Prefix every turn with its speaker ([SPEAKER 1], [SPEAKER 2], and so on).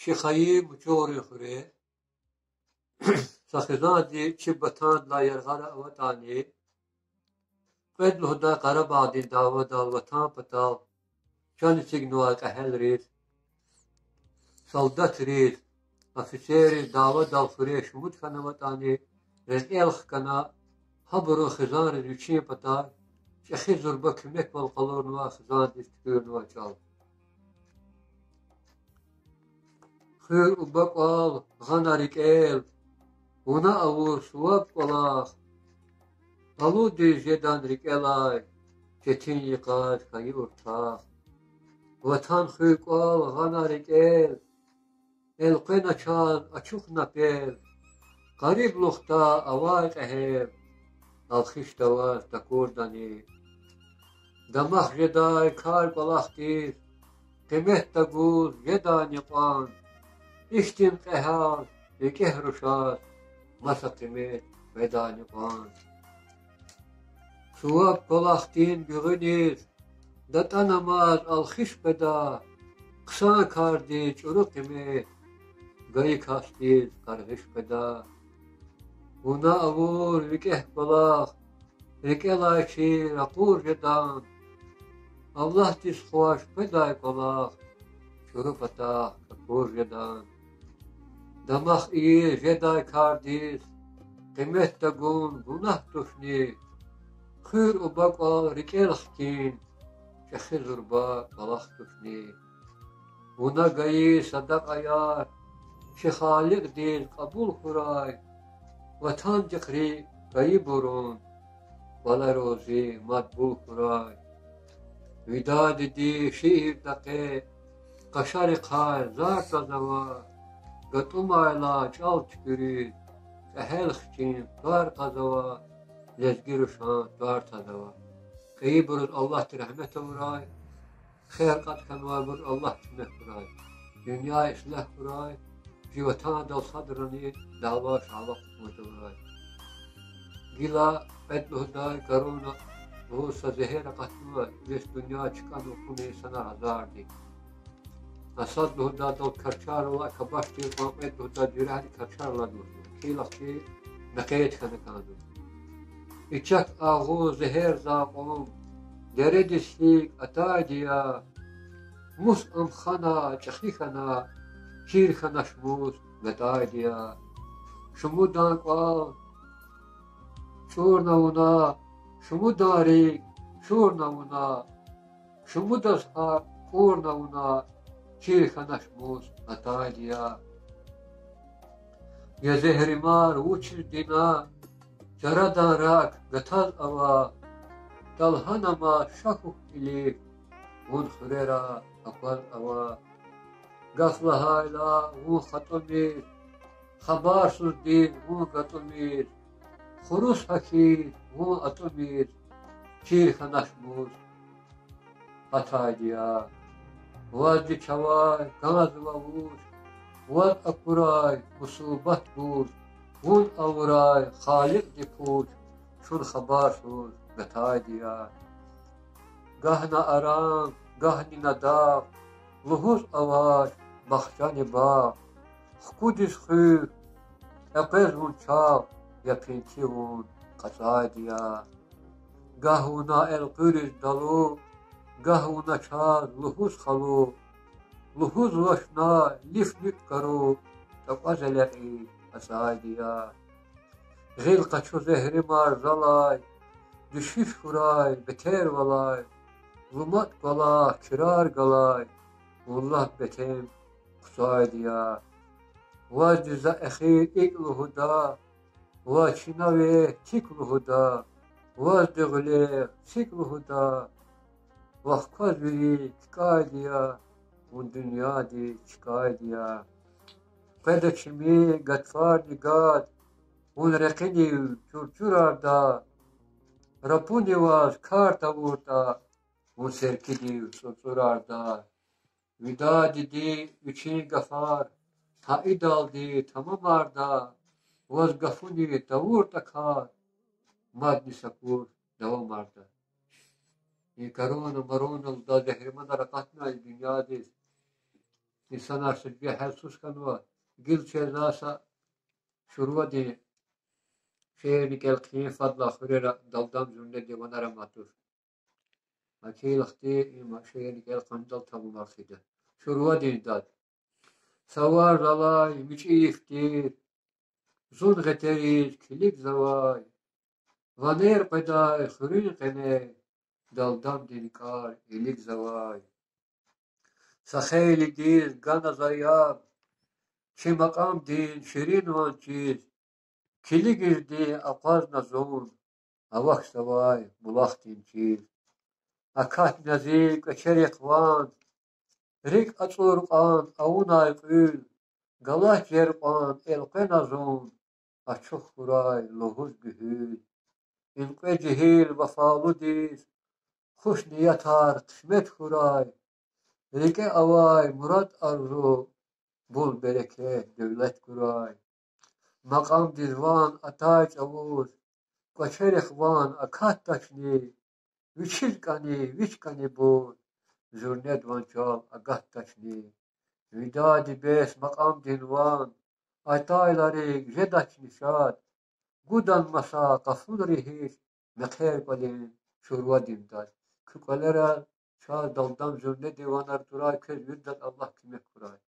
[SPEAKER 1] شخایی مچوری خوره سخزادی چی بطان لا یرغال اوتانی قد لهدا قرب عدی دعوة دال وطان پتال شان سيجنوا قهل ريد soldat ريد officeri دعوة دال فريش مود كنا وطاني رز إلخ كنا haburu خزان ريشين پتال شخي زربا كمك والقلور نوا خزان دستور نوا چال خير وبقال غناريك إل ونا أور سواب قلاخ ألو دي جدان ريك إلاي جتين يقاد خي أرتاخ وطن خير قال غناريك إل القنا چال أچوخ نپيل قريب لختا أواق أهير الخيش دواز تكور داني دمخ جداي كار قلاخ دير قيمت تقول جدان يقان اشتين قهار يكهرشات مسا قيمت بدان يقان سواب قلاختين بغنير دتا نماز الخيش بدا قسان كاردي چورو قيمت غاي كاستير قرغش بدا ونا أور وكه قلاخ ركلاكي رقور جدان الله تسخواش بداي قلاخ شورو بتا كور جدان دمخ إيه جداي كارديس قيمت تقون گناه تفني خير وبقى ركالخكين شخي زربا قلاخ تفني ونا غاي صدق ايار شخالق دين قبول خراي وطن جخري غاي برون ولا روزي مدبول خراي وداد دي شهر دقي قشار قار زار تزوا قطم علا چال چكري أهل خشين دار قزوا لزگير شان دار تزوا غاي برون الله ترحمته وراي خير قد كان وابر الله تمه وراي دنيا إصلاح وراي جيوتان دل صدرني دعوا شعلا قسمت وراي قيلا بدله داي كورونا وهو سزهير قتلوا ليس دنيا چكان وكوني سنة هزار دي أصد له دا دل كرچار الله كباشتي قامت له دا جراه دي كرچار الله دوسو كيلا كي نقيت كانو إچك آغو زهير زاقوم دره دسليك أتاجيا موس خنا چخي خنا شير خنا شموس غتاجيا شمودان قال شور نونا شموداريك شور نونا شمودسها قور نونا شير خنا شموس غتاجيا يا زهر مار وچر دينا جردان راك غتال أوا دلهنا ما شكوك إليك ون خريرا أقل أوا قفلها إلى ون خطمير خبار سردين ون قطمير خروس حكير ون أطمير شيخ نشموز أتاجيا وادي چواي غاز ووش واد أقراي مصوبت بوش ون أوراي خالق دي پوش شون خبار شوز بتاجيا گهنا آرام گهنی نداف لحوظ آواز بخشان با خودش خیر اقیز ون چاو یا پینچی ون قصادیا گهونا القیرش دلو گهونا چاز لحوظ خلو لحوظ وشنا لیف نیت کرو تقاز لعی قصادیا غیل قچو زهری مار زلای düşüş kuray, beter valay, lumat gala, kirar galay, Allah betem kusay diya. Vaz düza ehir iklu huda, vaz çinave tiklu huda, vaz dığle siklu huda, vaz kaz veri çıkay diya, un dünya di çıkay diya. Peda çimi gatfar di gad, un rekini çurçurar da, Rapuni was karta vurta, un serkidi soturarda. Vidadi di üçün gafar, ha idaldi tamamarda. Was gafuni tavurta kar, maddi sakur davamarda. Karona marona da zehrimana rakatna dünyadi. İnsan arsız bir helsus kanva. Gil çezasa şurva dini. Şehirli gel kıyım fadla hurera daldam zürne divana ramatur. Akil akti ima şehirli gel kandal tabu markide. Şurva dini dad. Savar zalay müçi iftir. Zun geteriz kilik zavay. Vaner peday hurin kene. Daldam dinikar ilik zavay. Saheli diz gana zayab. Çi makam din şirin van çiz. Kili girdi apaz nazun. Avak savay bulak din çiz. Akat nazik eşerik van. Rik açur an avunay kül. Galah cerpan elqe nazun. Açık huray lohuz gühül. İlqe cihil vefalu diz. Hoş niyetar kısmet huray. Rike avay murat arzu. Bul bereket devlet kuray. Makam dizvan atay çavuz. Koçer van akat taşni. Viç kani bu. Zürnet van çal agat taşni. Vidadi bes makam dinvan. Atayları jedaç nişad. Gudan masa kaful rihiş. Mekher palin şurva dimdar. Kükalera çal daldan zürne divanar duray köz virdat Allah kime kuray.